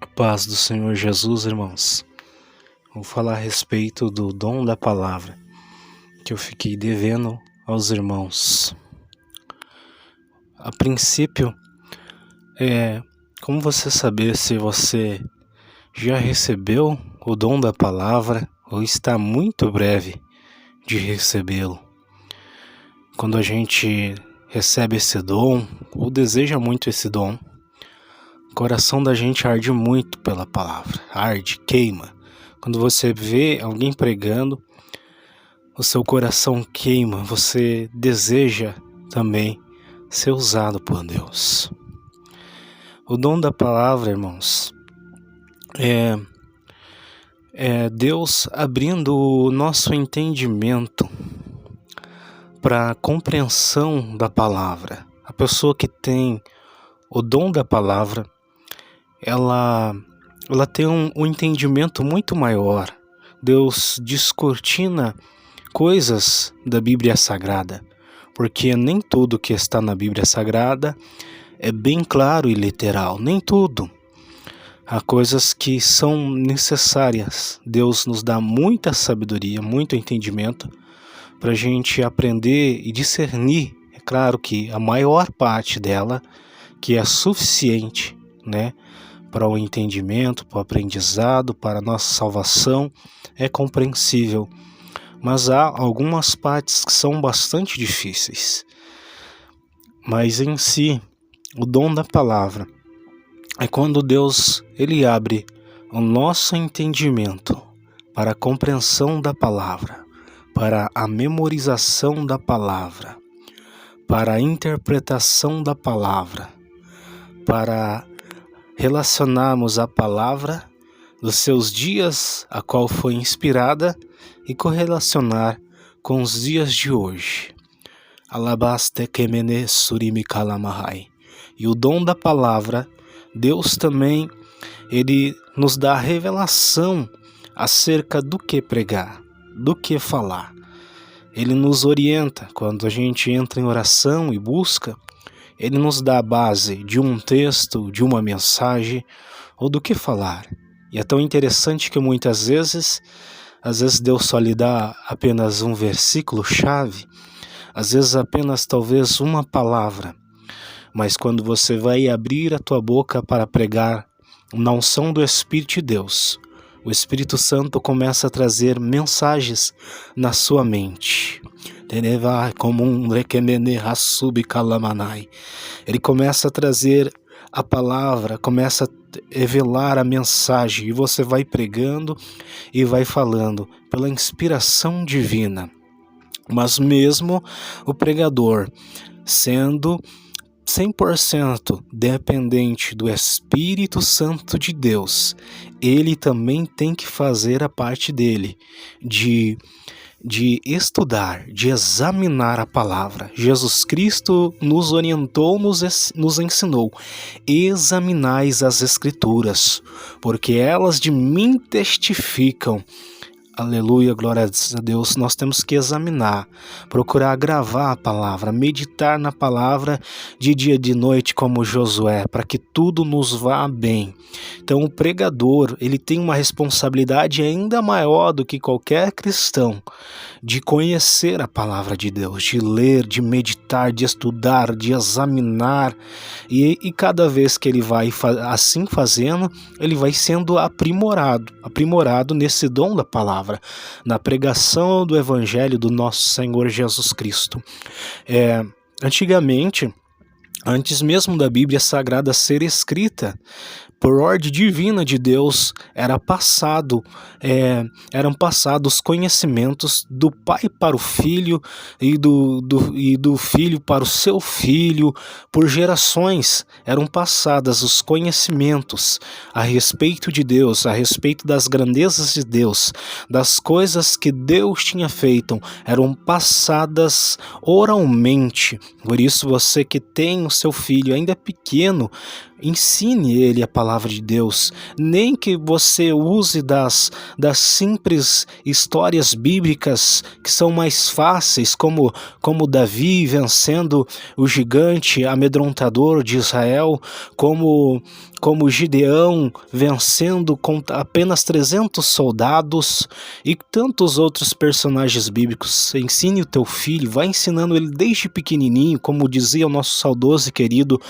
Paz do Senhor Jesus, irmãos. Vou falar a respeito do dom da palavra, que eu fiquei devendo aos irmãos. A princípio, como você saber se você já recebeu o dom da palavra ou está muito breve de recebê-lo? Quando a gente recebe esse dom, ou deseja muito esse dom, o coração da gente arde muito pela palavra, arde, queima. Quando você vê alguém pregando, o seu coração queima, você deseja também ser usado por Deus. O dom da palavra, irmãos, é Deus abrindo o nosso entendimento para a compreensão da palavra. A pessoa que tem o dom da palavra, ela tem um entendimento muito maior. Deus descortina coisas da Bíblia Sagrada, porque nem tudo que está na Bíblia Sagrada é bem claro e literal, nem tudo. Há coisas que são necessárias. Deus nos dá muita sabedoria, muito entendimento para a gente aprender e discernir. É claro que a maior parte dela, que é suficiente, para o entendimento, para o aprendizado, para a nossa salvação, é compreensível. Mas há algumas partes que são bastante difíceis. Mas em si, o dom da palavra é quando Deus ele abre o nosso entendimento para a compreensão da palavra, para a memorização da palavra, para a interpretação da palavra, para relacionarmos a palavra dos seus dias, a qual foi inspirada, e correlacionar com os dias de hoje. Alabaste kemene surimi kalamahai. E o dom da palavra, Deus também, ele nos dá a revelação acerca do que pregar, do que falar. Ele nos orienta quando a gente entra em oração e busca. Ele nos dá a base de um texto, de uma mensagem ou do que falar. E é tão interessante que muitas vezes, Deus só lhe dá apenas um versículo-chave, às vezes apenas talvez uma palavra. Mas quando você vai abrir a tua boca para pregar na unção do Espírito de Deus, o Espírito Santo começa a trazer mensagens na sua mente. Ele começa a trazer a palavra, começa a revelar a mensagem, e você vai pregando e vai falando pela inspiração divina. Mas mesmo o pregador sendo 100% dependente do Espírito Santo de Deus, ele também tem que fazer a parte dele, de estudar, de examinar a palavra. Jesus Cristo nos orientou, nos ensinou: examinais as Escrituras, porque elas de mim testificam. Aleluia, glória a Deus. Nós temos que examinar, procurar gravar a palavra, meditar na palavra de dia e de noite como Josué, para que tudo nos vá bem. Então o pregador, ele tem uma responsabilidade ainda maior do que qualquer cristão, de conhecer a palavra de Deus, de ler, de meditar, de estudar, de examinar, e cada vez que ele vai assim fazendo, ele vai sendo aprimorado nesse dom da palavra, na pregação do Evangelho do nosso Senhor Jesus Cristo. Antigamente, antes mesmo da Bíblia Sagrada ser escrita, por ordem divina de Deus, eram passados conhecimentos do pai para o filho e do filho para o seu filho. Por gerações eram passados os conhecimentos a respeito de Deus, a respeito das grandezas de Deus, das coisas que Deus tinha feito, eram passadas oralmente. Por isso, você que tem o seu filho ainda pequeno, ensine ele a palavra de Deus. Nem que você use das simples histórias bíblicas que são mais fáceis, como Davi vencendo o gigante amedrontador de Israel, como como Gideão vencendo com apenas 300 soldados e tantos outros personagens bíblicos. Ensine o teu filho, vai ensinando ele desde pequenininho, como dizia o nosso saudoso e querido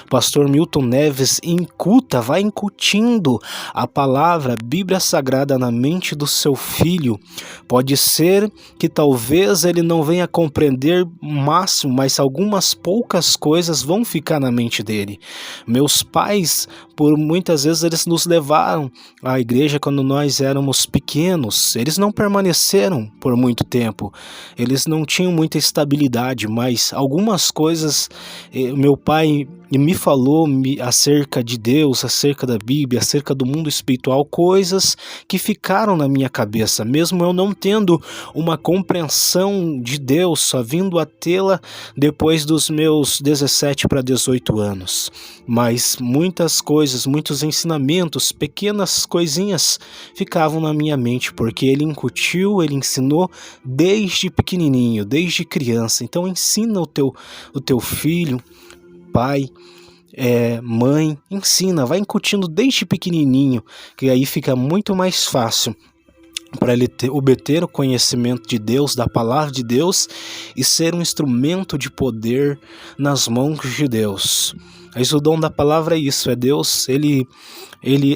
pastor Milton Neves, incuta, vai incutindo a palavra, a Bíblia Sagrada na mente do seu filho. Pode ser que talvez ele não venha compreender o máximo, mas algumas poucas coisas vão ficar na mente dele. Meus pais, por muitas vezes, eles nos levaram à igreja quando nós éramos pequenos. Eles não permaneceram por muito tempo. Eles não tinham muita estabilidade, mas algumas coisas meu pai me falou acerca de Deus, acerca da Bíblia, acerca do mundo espiritual, coisas que ficaram na minha cabeça, mesmo eu não tendo uma compreensão de Deus, só vindo a tê-la depois dos meus 17 para 18 anos. Mas muitas coisas, muitos ensinamentos, pequenas coisinhas ficavam na minha mente, porque ele incutiu, ele ensinou desde pequenininho, desde criança. Então ensina o teu filho, pai, mãe, ensina, vai incutindo desde pequenininho, que aí fica muito mais fácil para ele obter o conhecimento de Deus, da palavra de Deus, e ser um instrumento de poder nas mãos de Deus. Mas o dom da palavra é isso, é Deus, ele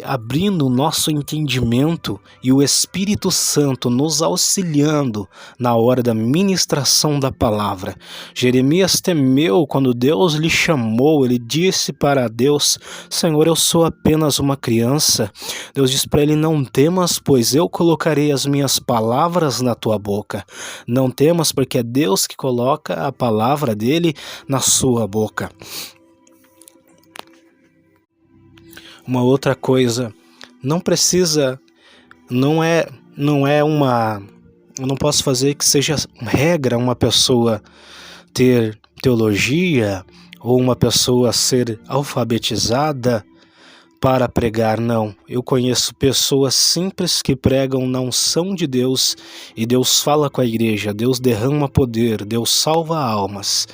abrindo o nosso entendimento e o Espírito Santo nos auxiliando na hora da ministração da palavra. Jeremias temeu quando Deus lhe chamou, ele disse para Deus: Senhor, eu sou apenas uma criança. Deus disse para ele: não temas, pois eu colocarei as minhas palavras na tua boca. Não temas, porque é Deus que coloca a palavra dele na sua boca. Uma outra coisa, não eu não posso fazer que seja regra uma pessoa ter teologia ou uma pessoa ser alfabetizada para pregar, não. Eu conheço pessoas simples que pregam na unção de Deus e Deus fala com a igreja, Deus derrama poder, Deus salva almas.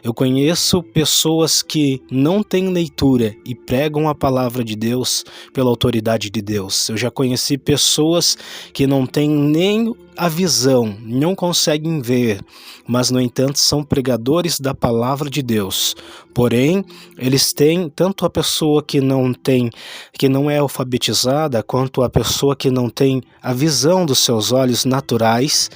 Eu conheço pessoas que não têm leitura e pregam a palavra de Deus pela autoridade de Deus. Eu já conheci pessoas que não têm nem a visão, não conseguem ver, mas no entanto são pregadores da palavra de Deus. Porém, eles têm tanto a pessoa que não é alfabetizada, quanto a pessoa que não tem a visão dos seus olhos naturais,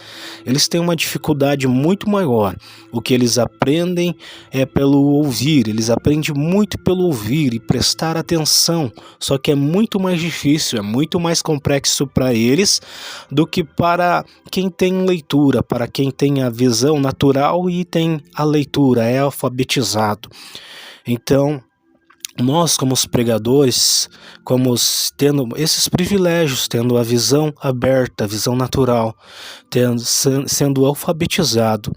eles têm uma dificuldade muito maior. O que eles aprendem é pelo ouvir, eles aprendem muito pelo ouvir e prestar atenção, só que é muito mais difícil, é muito mais complexo para eles do que para quem tem leitura, para quem tem a visão natural e tem a leitura, é alfabetizado. Então, nós como os pregadores, tendo esses privilégios, tendo a visão aberta, a visão natural, sendo alfabetizado,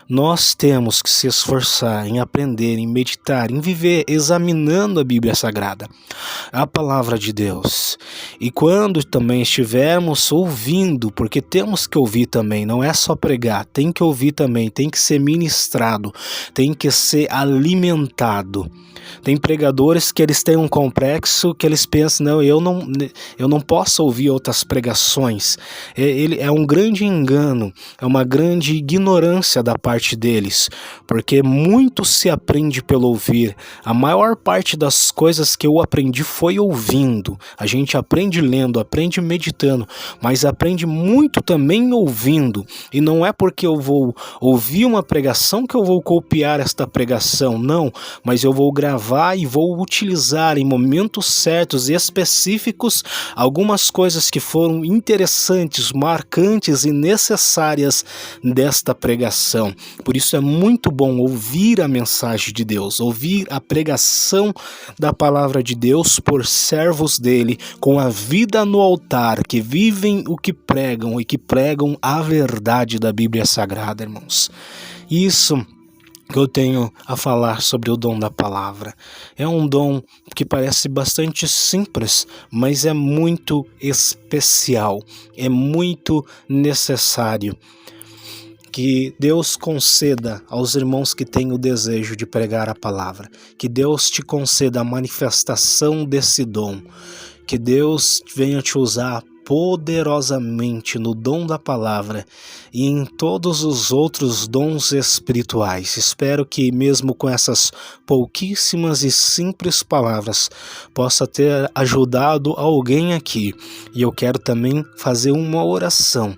nós temos que se esforçar em aprender, em meditar, em viver, examinando a Bíblia Sagrada, a palavra de Deus. E quando também estivermos ouvindo, porque temos que ouvir também, não é só pregar, tem que ouvir também, tem que ser ministrado, tem que ser alimentado. Tem pregadores que eles têm um complexo, que eles pensam: não, eu não posso ouvir outras pregações. É um grande engano, é uma grande ignorância da parte deles, porque muito se aprende pelo ouvir. A maior parte das coisas que eu aprendi foi ouvindo. A gente aprende lendo, aprende meditando, mas aprende muito também ouvindo. E não é porque eu vou ouvir uma pregação que eu vou copiar esta pregação, não, mas eu vou gravar e vou utilizar em momentos certos e específicos algumas coisas que foram interessantes, marcantes e necessárias desta pregação. Por isso é muito bom ouvir a mensagem de Deus, ouvir a pregação da palavra de Deus por servos dele, com a vida no altar, que vivem o que pregam e que pregam a verdade da Bíblia Sagrada, irmãos. Isso que eu tenho a falar sobre o dom da palavra. É um dom que parece bastante simples, mas é muito especial, é muito necessário. Que Deus conceda aos irmãos que têm o desejo de pregar a palavra. Que Deus te conceda a manifestação desse dom. Que Deus venha te usar poderosamente no dom da palavra e em todos os outros dons espirituais. Espero que mesmo com essas pouquíssimas e simples palavras possa ter ajudado alguém aqui. E eu quero também fazer uma oração.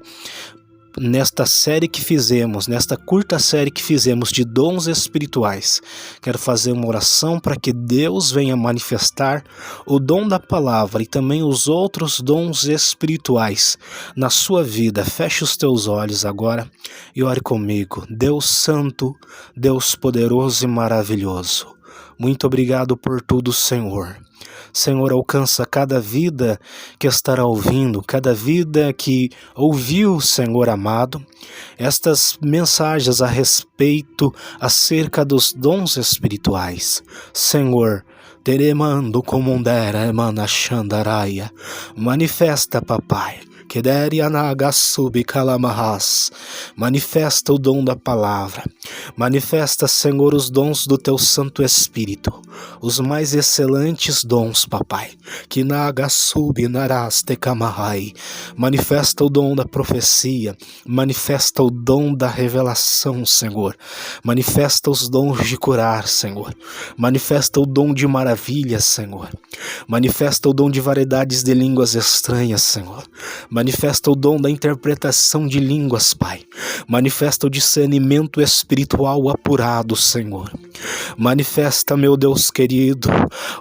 Nesta série que fizemos, nesta curta série que fizemos de dons espirituais, quero fazer uma oração para que Deus venha manifestar o dom da palavra e também os outros dons espirituais na sua vida. Feche os teus olhos agora e ore comigo. Deus Santo, Deus poderoso e maravilhoso, muito obrigado por tudo, Senhor. Senhor, alcança cada vida que estará ouvindo, cada vida que ouviu, Senhor amado, estas mensagens a respeito, acerca dos dons espirituais. Senhor, teremando comundera emana xandaraia, manifesta, papai. Manifesta o dom da palavra. Manifesta, Senhor, os dons do teu Santo Espírito, os mais excelentes dons, papai. Manifesta o dom da profecia. Manifesta o dom da revelação, Senhor. Manifesta os dons de curar, Senhor. Manifesta o dom de maravilhas, Senhor. Manifesta o dom de variedades de línguas estranhas, Senhor. Manifesta o dom da interpretação de línguas, Pai. Manifesta o discernimento espiritual apurado, Senhor. Manifesta, meu Deus querido,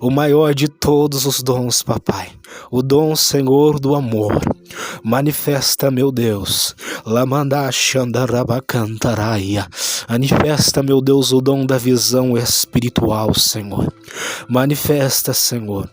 o maior de todos os dons, papai. O dom, Senhor, do amor. Manifesta, meu Deus. Manifesta, meu Deus, o dom da visão espiritual, Senhor. Manifesta, Senhor.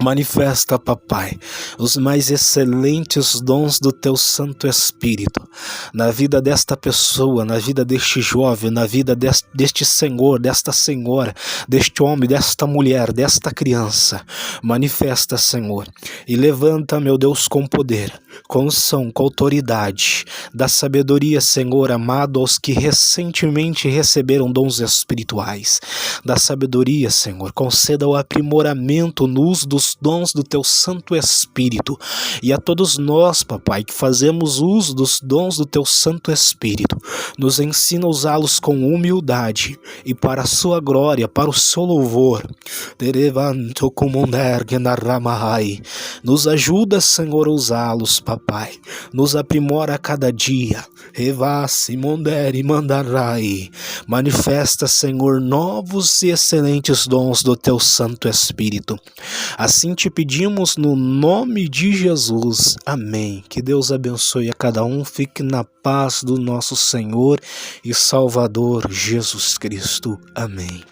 Manifesta, papai, os mais excelentes dons do teu Santo Espírito na vida desta pessoa, na vida deste jovem, na vida deste senhor, desta senhora, deste homem, desta mulher, desta criança. Manifesta, Senhor, e levanta, meu Deus, com poder, com unção, com autoridade, da sabedoria, Senhor amado, aos que recentemente receberam dons espirituais. Da sabedoria, Senhor, conceda o aprimoramento no uso dos dons do teu Santo Espírito, e a todos nós, papai, que fazemos uso dos dons do teu Santo Espírito, nos ensina a usá-los com humildade e para a sua glória, para o seu louvor. Nos ajuda, Senhor, a usá-los, papai. Nos aprimora a cada dia. Manifesta, Senhor, novos e excelentes dons do teu Santo Espírito. Assim te pedimos no nome de Jesus. Amém. Que Deus abençoe a cada um. Fique na paz do nosso Senhor e Salvador Jesus Cristo. Amém.